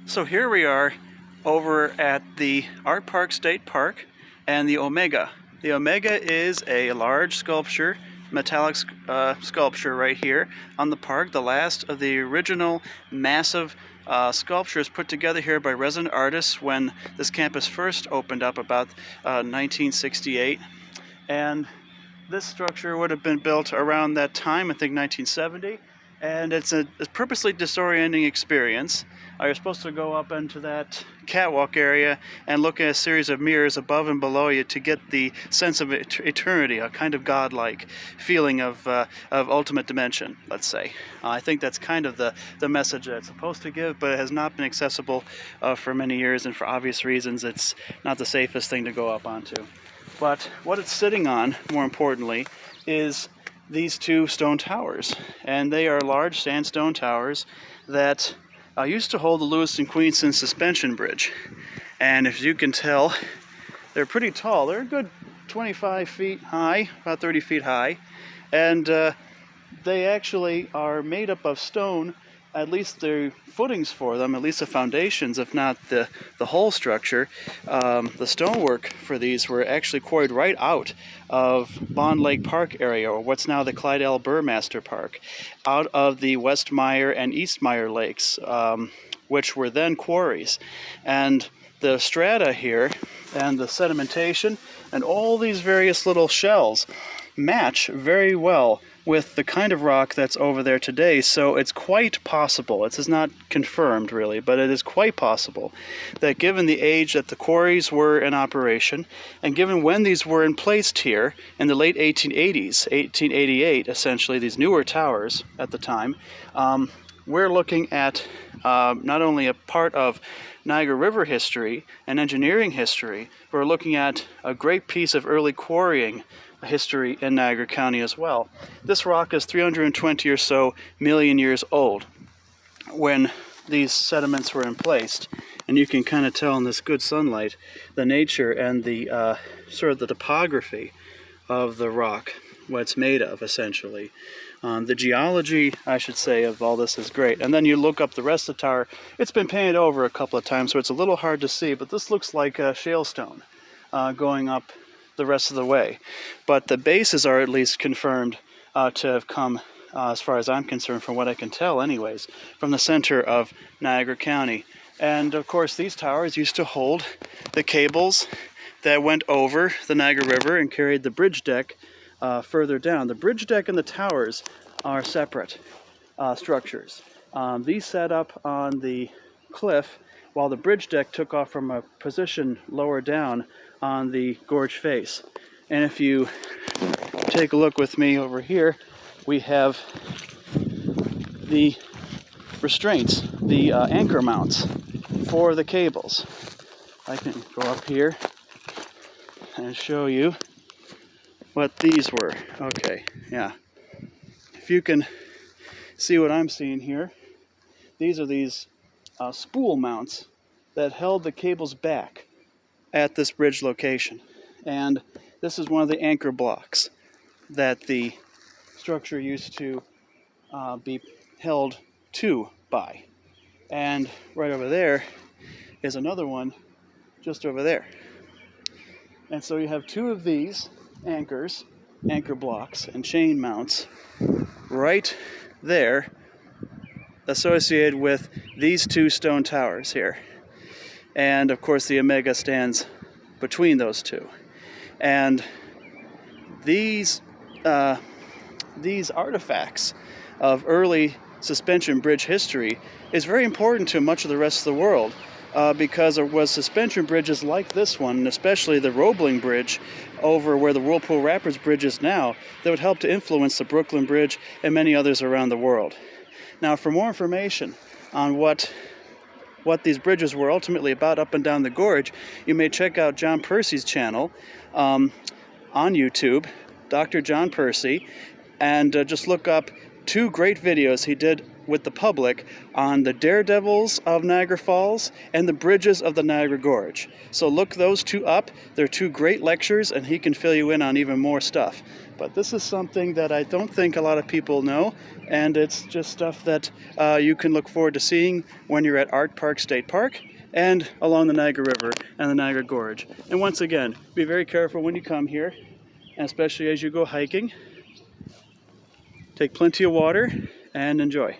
So here we are over at the Art Park State Park and the Omega. The Omega is a large sculpture, metallic sculpture right here on the park, the last of the original massive sculptures put together here by resident artists when this campus first opened up about 1968. And this structure would have been built around that time, I think 1970. And it's a purposely disorienting experience. You're supposed to go up into that catwalk area and look at a series of mirrors above and below you to get the sense of eternity, a kind of godlike feeling of ultimate dimension, let's say. I think that's kind of the message that it's supposed to give, but it has not been accessible for many years, and for obvious reasons it's not the safest thing to go up onto. But what it's sitting on, more importantly, is these two stone towers, and they are large sandstone towers that used to hold the Lewiston-Queenston suspension bridge. And as you can tell, they're pretty tall. They're a good 25 feet high, about 30 feet high, and they actually are made up of stone. At least the footings for them, at least the foundations, if not the whole structure, the stonework for these were actually quarried right out of Bond Lake Park area, or what's now the Clyde L. Burmaster Park, out of the West Meyer and East Meyer lakes, which were then quarries. And the strata here and the sedimentation and all these various little shells match very well with the kind of rock that's over there today. So it's quite possible, it is not confirmed really, but it is quite possible that given the age that the quarries were in operation, and given when these were placed here in the late 1880s, 1888 essentially, these newer towers at the time, we're looking at not only a part of Niagara River history and engineering history, we're looking at a great piece of early quarrying history in Niagara County as well. This rock is 320 or so million years old when these sediments were placed, and you can kind of tell in this good sunlight the nature and the sort of the topography of the rock, what it's made of essentially. The geology, I should say, of all this is great. And then you look up the rest of the tower. It's been painted over a couple of times, so it's a little hard to see, but this looks like a shale stone going up the rest of the way. But the bases are at least confirmed to have come, as far as I'm concerned, from what I can tell anyways, from the center of Niagara County. And of course these towers used to hold the cables that went over the Niagara River and carried the bridge deck further down. The bridge deck and the towers are separate structures. These set up on the cliff, while the bridge deck took off from a position lower down on the gorge face. And if you take a look with me over here, we have the restraints, the anchor mounts for the cables. I can go up here and show you what these were. Okay, yeah. If you can see what I'm seeing here, these are these spool mounts that held the cables back at this bridge location. And this is one of the anchor blocks that the structure used to be held to by. And right over there is another one just over there. And so you have two of these anchor blocks and chain mounts right there associated with these two stone towers here. And of course the Omega stands between those two. And these artifacts of early suspension bridge history is very important to much of the rest of the world, because there was suspension bridges like this one, and especially the Roebling Bridge over where the Whirlpool Rapids Bridge is now, that would help to influence the Brooklyn Bridge and many others around the world. Now, for more information on what these bridges were ultimately about up and down the gorge, you may check out John Percy's channel on YouTube, Dr. John Percy, and just look up two great videos he did with the public on the daredevils of Niagara Falls and the bridges of the Niagara Gorge. So look those two up. They're two great lectures, and he can fill you in on even more stuff. But this is something that I don't think a lot of people know, and it's just stuff that you can look forward to seeing when you're at Art Park State Park and along the Niagara River and the Niagara Gorge. And once again, be very careful when you come here, and especially as you go hiking. Take plenty of water and enjoy.